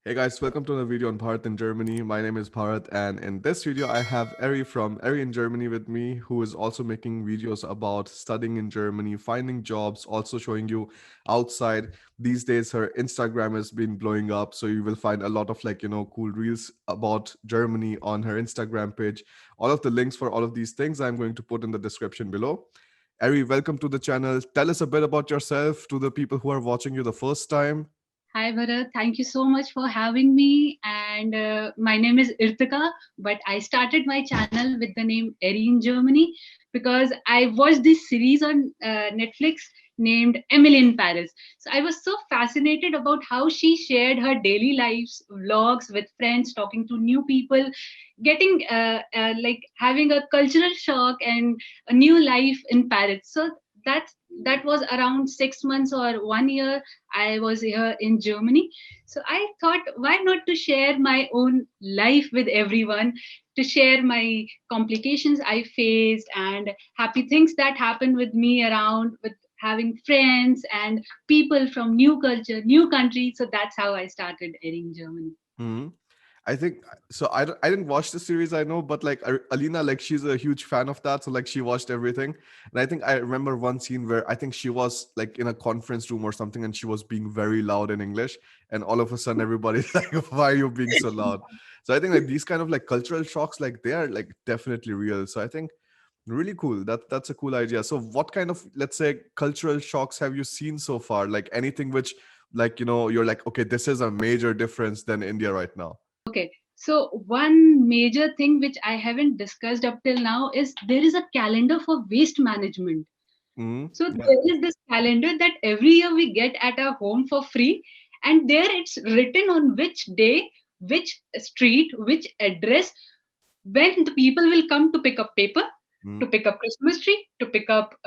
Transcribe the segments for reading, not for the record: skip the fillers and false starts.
Hey guys, welcome to another video on Bharat in Germany. My name is Bharat, and in this video, I have Eri from Eri in Germany with me, who is also making videos about studying in Germany, finding jobs, also showing you outside. These days, her Instagram has been blowing up, so you will find a lot of cool reels about Germany on her Instagram page. All of the links for all of these things I'm going to put in the description below. Eri, welcome to the channel. Tell us a bit about yourself to the people who are watching you the first time. Hi Bharat, thank you so much for having me. And my name is Irtika, but I started my channel with the name Eri in Germany because I watched this series on Netflix named Emily in Paris. So I was so fascinated about how she shared her daily lives, vlogs with friends, talking to new people, getting like having a cultural shock and a new life in Paris. So that's that was around 6 months or 1 year I was here in Germany. So I thought, why not to share my own life with everyone, to share my complications I faced and happy things that happened with me around with having friends and people from new culture, new country. So that's how I started Erin Germany. Hmm. I think so. I didn't watch the series, I know, but like Alina, like she's a huge fan of that, so like she watched everything. And I think I remember one scene where I think she was like in a conference room or something, and she was being very loud in English, and all of a sudden everybody's like, "Why are you being so loud?" So I think like these kind of like cultural shocks, like they are like definitely real. So I think really cool. That's a cool idea. So what kind of, let's say, cultural shocks have you seen so far? Like anything which you're like, okay, this is a major difference than India right now. Okay. So one major thing which I haven't discussed up till now is there is a calendar for waste management. Hmm. So Yeah. there is this calendar that every year we get at our home for free, and there it's written on which day, which street, which address, when the people will come to pick up paper, Hmm. to pick up Christmas tree, to pick up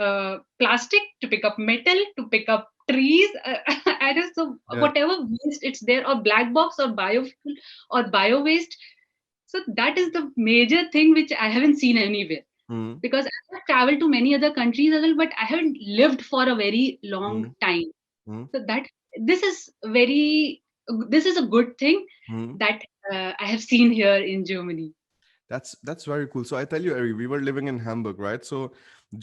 plastic, to pick up metal, to pick up trees, and so Yeah. whatever waste it's there, or black box, or biofuel, or bio waste. So that is the major thing which I haven't seen anywhere Hmm. because I have traveled to many other countries as well, but I haven't lived for a very long Hmm. time. Hmm. So that this is very this is a good thing Hmm. that I have seen here in Germany. That's very cool. So I tell you, Ari, we were living in Hamburg, right? So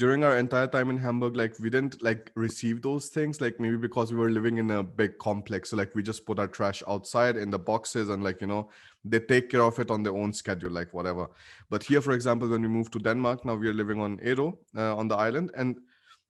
during our entire time in Hamburg, like we didn't like receive those things, like maybe because we were living in a big complex. So like we just put our trash outside in the boxes and they take care of it on their own schedule, like whatever. But here, for example, when we moved to Denmark, now we are living on Ero, on the island, and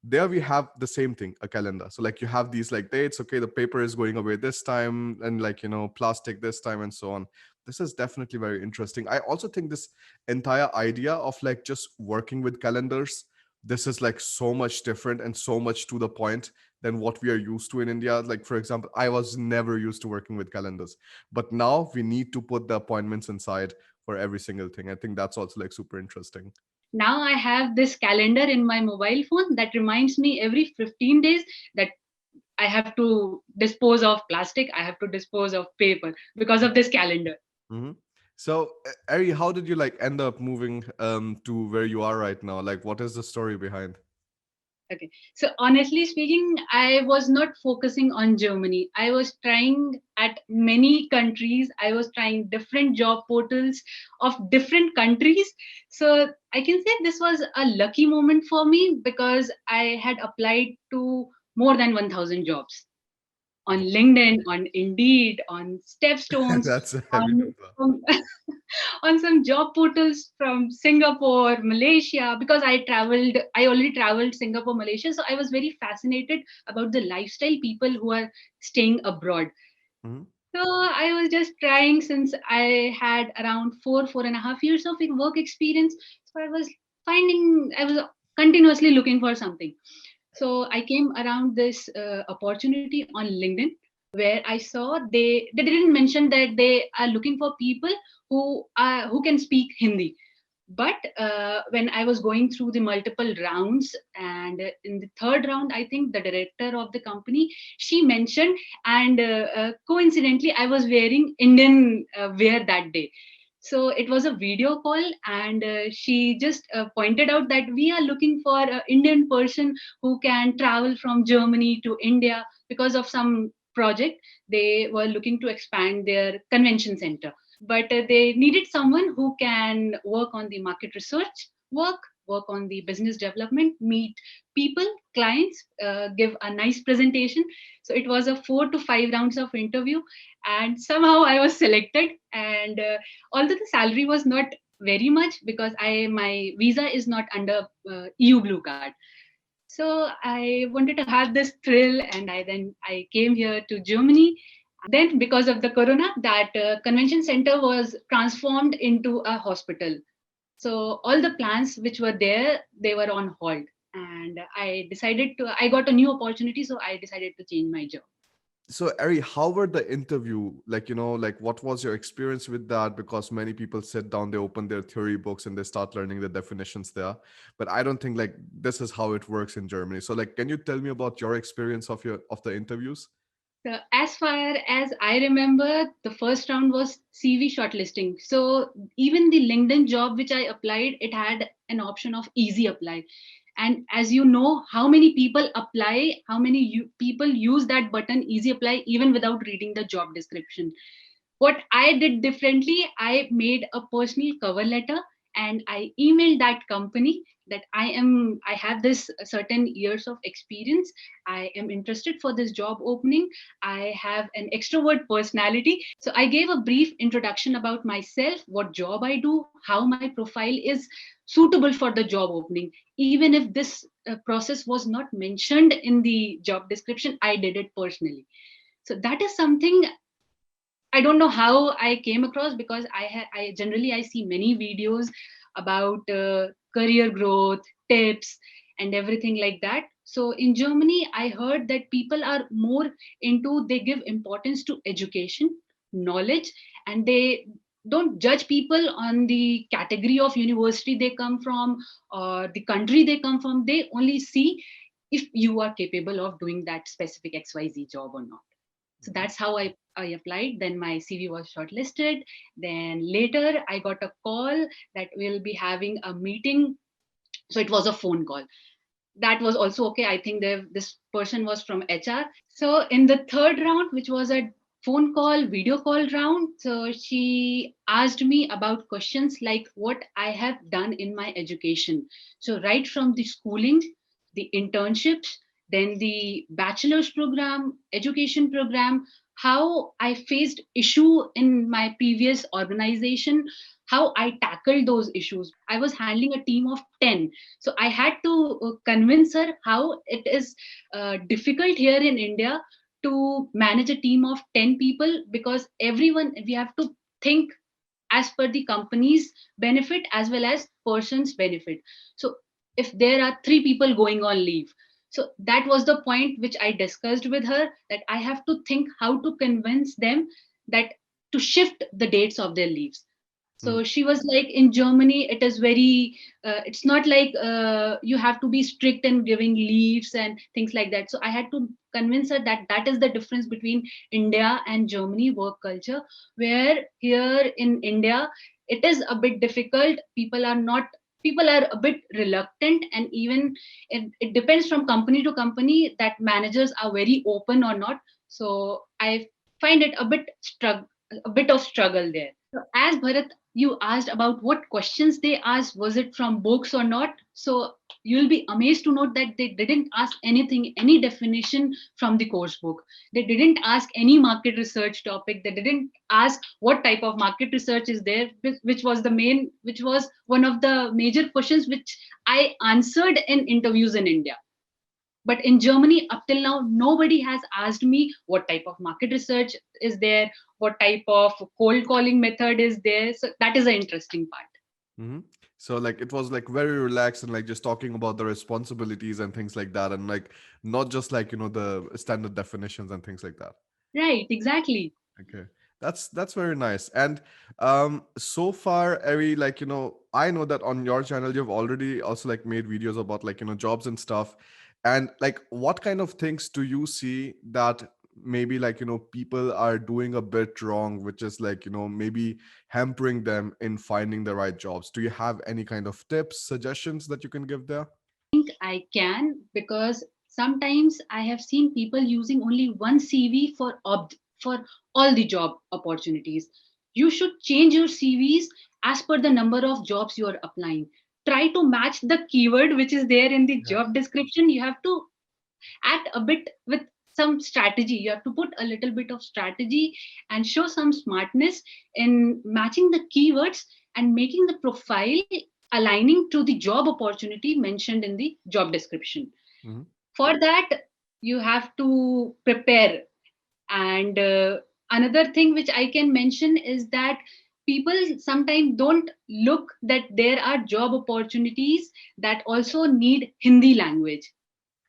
there we have the same thing, a calendar. So like you have these like dates, okay, the paper is going away this time, and plastic this time, and so on. This is definitely very interesting. I also think this entire idea of like just working with calendars, this is like so much different and so much to the point than what we are used to in India. Like for example, I was never used to working with calendars, but now we need to put the appointments inside for every single thing. I think that's also like super interesting. Now I have this calendar in my mobile phone that reminds me every 15 days that I have to dispose of plastic, I have to dispose of paper because of this calendar. Hmm. So, Ari, how did you like end up moving to where you are right now? Like, what is the story behind? Okay. So honestly speaking, I was not focusing on Germany. I was trying at many countries. I was trying different job portals of different countries. So I can say this was a lucky moment for me because I had applied to more than 1,000 jobs on LinkedIn, on Indeed, on Stepstones, That's heavy on number. on some job portals from Singapore, Malaysia, because I already traveled Singapore, Malaysia. So I was very fascinated about the lifestyle people who are staying abroad. Hmm. So I was just trying since I had around 4.5 years of work experience. So I was continuously looking for something. So I came around this opportunity on LinkedIn where I saw they didn't mention that they are looking for people who can speak Hindi. But when I was going through the multiple rounds, and in the third round, I think the director of the company she mentioned, and coincidentally, I was wearing Indian wear that day. So it was a video call, and she just pointed out that we are looking for an Indian person who can travel from Germany to India because of some project. They were looking to expand their convention center, but they needed someone who can work on the market research work on the business development, meet people, clients, give a nice presentation. So it was a 4 to 5 rounds of interview, and somehow I was selected. And although the salary was not very much, because I my visa is not under EU blue card, so I wanted to have this thrill, and I came here to Germany. Then, because of the corona, that convention center was transformed into a hospital. So all the plans which were there, they were on hold, and I got a new opportunity, so I decided to change my job. So Ari, how were the interview? Like, like what was your experience with that? Because many people sit down, they open their theory books and they start learning the definitions there. But I don't think like this is how it works in Germany. So like, can you tell me about your experience of the interviews? So as far as I remember, the first round was CV shortlisting. So even the LinkedIn job which I applied, it had an option of easy apply. And as you know, how many people apply, how many people use that button easy apply even without reading the job description. What I did differently, I made a personal cover letter and I emailed that company that I have this certain years of experience. I am interested for this job opening. I have an extrovert personality. So I gave a brief introduction about myself, what job I do, how my profile is suitable for the job opening. Even if this process was not mentioned in the job description, I did it personally. So that is something I don't know how I came across, because I generally I see many videos about career growth tips and everything like that. So in Germany, I heard that people are more into, they give importance to education, knowledge, and they don't judge people on the category of university they come from or the country they come from. They only see if you are capable of doing that specific XYZ job or not. So Mhm. that's how I applied. Then my CV was shortlisted. Then later I got a call that we'll be having a meeting. So it was a phone call. That was also okay. I think this person was from HR. So in the third round, which was a phone call, video call round, so she asked me about questions like what I have done in my education. So right from the schooling, the internships, then the bachelor's program, education program, how I faced issue in my previous organization, how I tackled those issues. I was handling a team of 10. So I had to convince her how it is difficult here in India to manage a team of 10 people, because everyone, we have to think as per the company's benefit as well as person's benefit. So if there are 3 people going on leave, so that was the point which I discussed with her, that I have to think how to convince them that to shift the dates of their leaves. So she was like, in Germany it is very it's not like you have to be strict in giving leaves and things like that. So I had to convince her that that is the difference between India and Germany work culture, where here in India it is a bit difficult. People are a bit reluctant, and even it depends from company to company that managers are very open or not. So I find it a bit of struggle there. So as Bharat, you asked about what questions they asked, was it from books or not? So you'll be amazed to note that they didn't ask anything, any definition from the course book. They didn't ask any market research topic. They didn't ask what type of market research is there, which was one of the major questions which I answered in interviews in India. But in Germany, up till now, nobody has asked me what type of market research is there, what type of cold calling method is there. So that is an interesting part. Mm-hmm. So like it was like very relaxed and like just talking about the responsibilities and things like that, and like not just like the standard definitions and things like that. Right, exactly. Okay, that's very nice. And so far, Eri, like I know that on your channel you've already also like made videos about like jobs and stuff. And like, what kind of things do you see that maybe like people are doing a bit wrong, which is like maybe hampering them in finding the right jobs? Do you have any kind of tips, suggestions that you can give there? Think I can, because sometimes I have seen people using only one CV for all the job opportunities. You should change your CVs as per the number of jobs you are applying. Try to match the keyword which is there in the Yeah. job description. You have to act a bit with some strategy. You have to put a little bit of strategy and show some smartness in matching the keywords and making the profile aligning to the job opportunity mentioned in the job description. Mhm. For that, you have to prepare. And another thing which I can mention is that people sometimes don't look that there are job opportunities that also need Hindi language.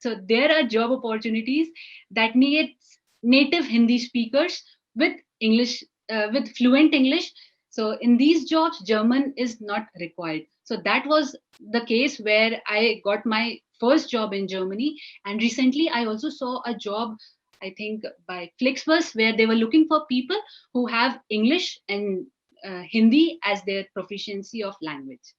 So there are job opportunities that needs native Hindi speakers with English, with fluent English. So in these jobs, German is not required. So that was the case where I got my first job in Germany. And recently, I also saw a job, I think by Flixbus, where they were looking for people who have English and Hindi as their proficiency of language.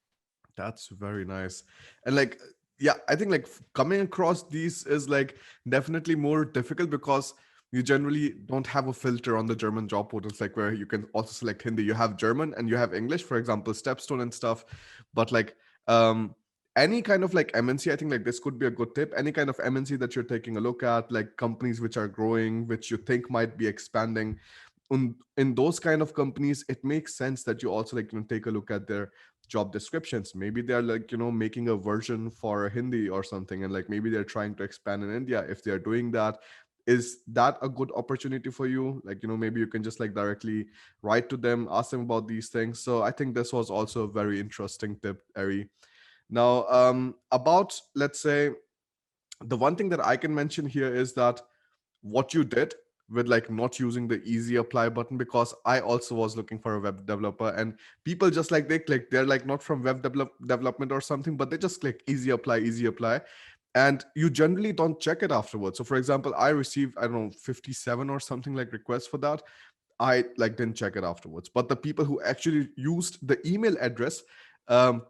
That's very nice. And like, yeah, I think like coming across these is like definitely more difficult because you generally don't have a filter on the German job portals, like where you can also select Hindi. You have German and you have English, for example, Stepstone and stuff. But like, any kind of like MNC, I think like this could be a good tip. Any kind of MNC that you're taking a look at, like companies which are growing, which you think might be expanding, in those kind of companies it makes sense that you also like take a look at their job descriptions. Maybe they're like making a version for Hindi or something, and like maybe they're trying to expand in India. If they're doing that, is that a good opportunity for you? Like maybe you can just like directly write to them, ask them about these things. So I think this was also a very interesting tip, Eri. Now about, let's say, the one thing that I can mention here is that what you did with like not using the easy apply button, because I also was looking for a web developer, and people just like they click, they're like not from development or something, but they just click easy apply, and you generally don't check it afterwards. So for example, I received, I don't know, 57 or something like requests for that. I like didn't check it afterwards. But the people who actually used the email address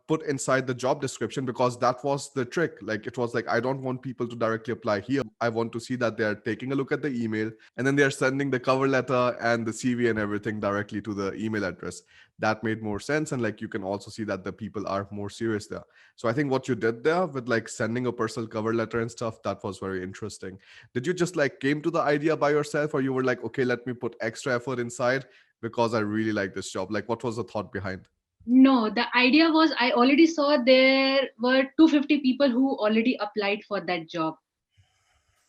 put inside the job description, because that was the trick. Like it was like, I don't want people to directly apply here. I want to see that they're taking a look at the email and then they're sending the cover letter and the CV and everything directly to the email address. That made more sense. And like you can also see that the people are more serious there. So I think what you did there with like sending a personal cover letter and stuff, that was very interesting. Did you just like came to the idea by yourself, or you were like, okay, let me put extra effort inside because I really like this job? Like, what was the thought behind? No, the idea was I already saw there were 250 people who already applied for that job.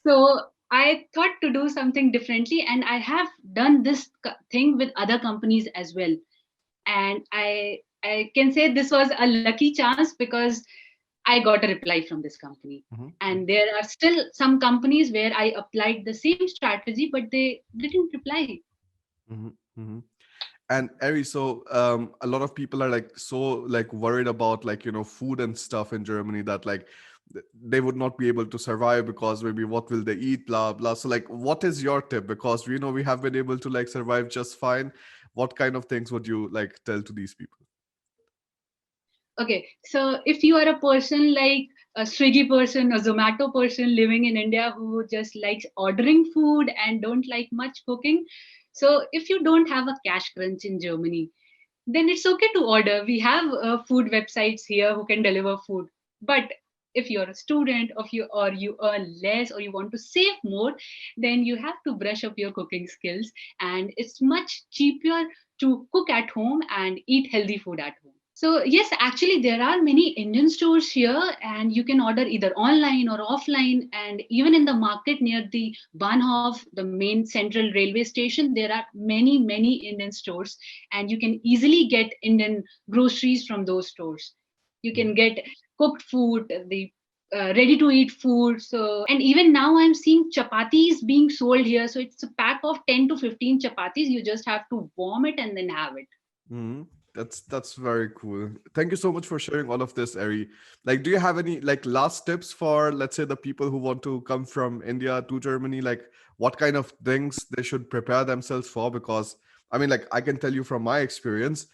So I thought to do something differently, and I have done this thing with other companies as well. And I can say this was a lucky chance because I got a reply from this company. Hmm. And there are still some companies where I applied the same strategy, but they didn't reply. Hmm. Hmm. And Ari, so a lot of people are like so like worried about like food and stuff in Germany, that like they would not be able to survive because maybe what will they eat, blah blah. So like, what is your tip? Because we know we have been able to like survive just fine. What kind of things would you like tell to these people? Okay, so if you are a person like a Swiggy person, a Zomato person living in India who just likes ordering food and don't like much cooking, so if you don't have a cash crunch in Germany, then it's okay to order. We have food websites here who can deliver food. But if you're a student, or you earn less, or you want to save more, then you have to brush up your cooking skills. And it's much cheaper to cook at home and eat healthy food at home. So yes, actually there are many Indian stores here, and you can order either online or offline. And even in the market near the Bahnhof, the main central railway station, there are many Indian stores, and you can easily get Indian groceries from those stores. You can get cooked food, the ready to eat food. So, and even now I'm seeing chapatis being sold here. So it's a pack of 10 to 15 chapatis. You just have to warm it and then have it. Hmm. That's very cool. Thank you so much for sharing all of this, Ari. Like, do you have any like last tips for, let's say, the people who want to come from India to Germany? Like, what kind of things they should prepare themselves for? Because I mean, like, I can tell you from my experience,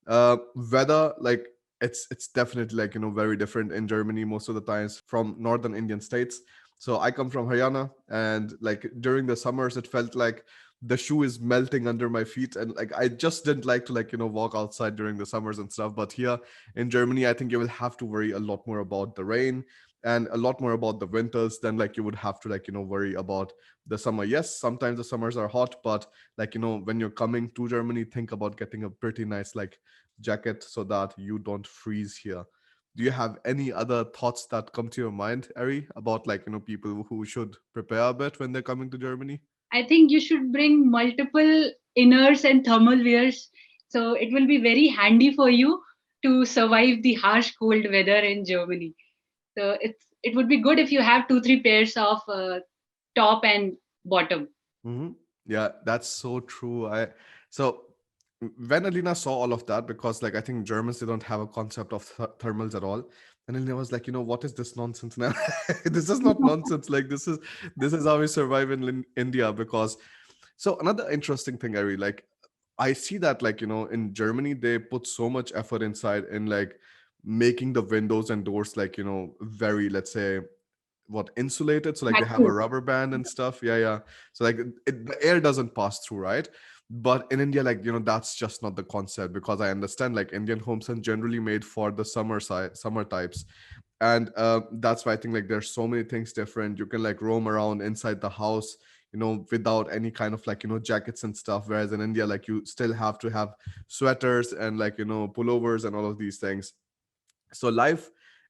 weather, like, it's definitely like very different in Germany most of the times from northern Indian states. So I come from Haryana, and like during the summers, it felt like the shoe is melting under my feet, and like I just didn't like to like walk outside during the summers and stuff. But here in Germany, I think you will have to worry a lot more about the rain and a lot more about the winters than like you would have to like worry about the summer. Yes, sometimes the summers are hot, but like when you're coming to Germany, think about getting a pretty nice like jacket so that you don't freeze here. Do you have any other thoughts that come to your mind, Ari, about like people who should prepare a bit when they're coming to Germany? I think you should bring multiple inners and thermal wears. So it will be very handy for you to survive the harsh cold weather in Germany. So it would be good if you have 2 3 pairs of top and bottom. Hmm. Yeah, that's so true. So when Alina saw all of that, because like I think Germans, they don't have a concept of thermals at all, and Alina was like, what is this nonsense now? This is not nonsense. Like this is how we survive in India. Because so another interesting thing, Ari, like I see that like in Germany they put so much effort inside in like making the windows and doors like very, let's say, what, insulated, so like they have a Vacuum. rubber band and stuff. Yeah, yeah. So like the air doesn't pass through, right? But in India, like that's just not the concept, because I understand like Indian homes are generally made for the summer types. And that's why I think like there's so many things different. You can like roam around inside the house without any kind of like jackets and stuff, whereas in India like you still have to have sweaters and like pullovers and all of these things. So life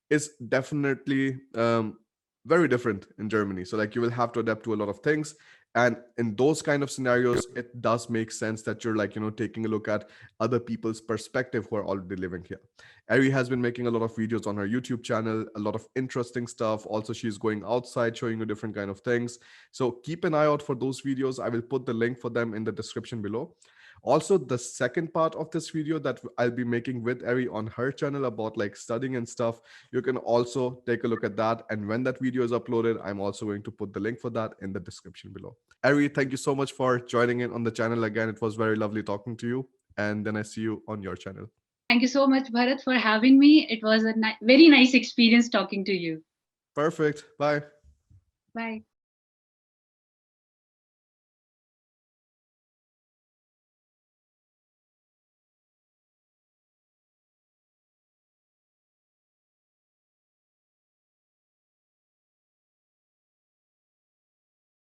is definitely very different in Germany. So like you will have to adapt to a lot of things, and in those kind of scenarios it does make sense that you're like taking a look at other people's perspective who are already living here. Ari has been making a lot of videos on her YouTube channel, a lot of interesting stuff. Also, she's going outside showing you different kind of things. So keep an eye out for those videos. I will put the link for them in the description below. Also, the second part of this video that I'll be making with Eri on her channel about like studying and stuff, you can also take a look at that. And when that video is uploaded, I'm also going to put the link for that in the description below. Eri, thank you so much for joining in on the channel again. It was very lovely talking to you. And then I see you on your channel. Thank you so much, Bharat, for having me. It was a very nice experience talking to you. Perfect. Bye. Bye.